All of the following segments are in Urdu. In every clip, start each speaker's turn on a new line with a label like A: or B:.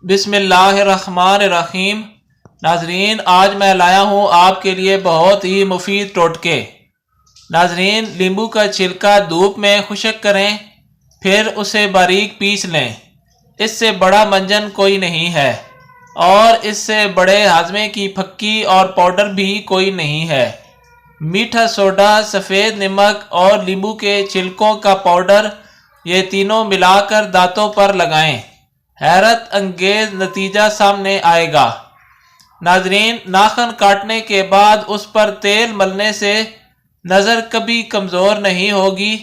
A: بسم اللہ الرحمن الرحیم۔ ناظرین، آج میں لایا ہوں آپ کے لیے بہت ہی مفید ٹوٹکے۔ ناظرین، لیمبو کا چھلکا دھوپ میں خشک کریں، پھر اسے باریک پیس لیں۔ اس سے بڑا منجن کوئی نہیں ہے، اور اس سے بڑے ہاضمے کی پھکی اور پاؤڈر بھی کوئی نہیں ہے۔ میٹھا سوڈا، سفید نمک اور لیمبو کے چھلکوں کا پاؤڈر، یہ تینوں ملا کر دانتوں پر لگائیں، حیرت انگیز نتیجہ سامنے آئے گا۔ ناظرین، ناخن کاٹنے کے بعد اس پر تیل ملنے سے نظر کبھی کمزور نہیں ہوگی،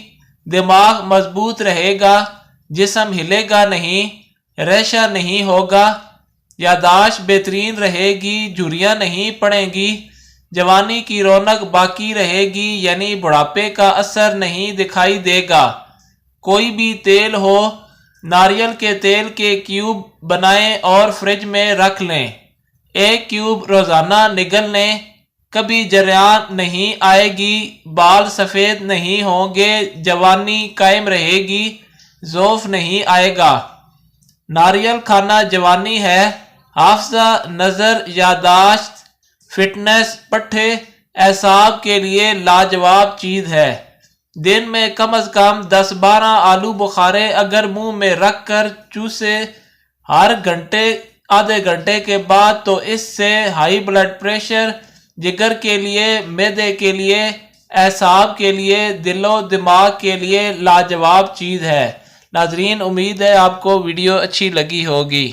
A: دماغ مضبوط رہے گا، جسم ہلے گا نہیں، ریشہ نہیں ہوگا، یادداشت بہترین رہے گی، جھریاں نہیں پڑیں گی، جوانی کی رونق باقی رہے گی، یعنی بڑھاپے کا اثر نہیں دکھائی دے گا۔ کوئی بھی تیل ہو، ناریل کے تیل کے کیوب بنائیں اور فریج میں رکھ لیں۔ ایک کیوب روزانہ نگل لیں، کبھی جریان نہیں آئے گی، بال سفید نہیں ہوں گے، جوانی قائم رہے گی، ضعف نہیں آئے گا۔ ناریل کھانا جوانی ہے، حافظہ، نظر، یادداشت، فٹنس، پٹھے، اعصاب کے لیے لاجواب چیز ہے۔ دن میں کم از کم 10-12 آلو بخارے اگر منہ میں رکھ کر چوسے ہر گھنٹے آدھے گھنٹے کے بعد، تو اس سے ہائی بلڈ پریشر، جگر کے لیے، معدے کے لیے، اعصاب کے لیے، دل و دماغ کے لیے لاجواب چیز ہے۔ ناظرین، امید ہے آپ کو ویڈیو اچھی لگی ہوگی۔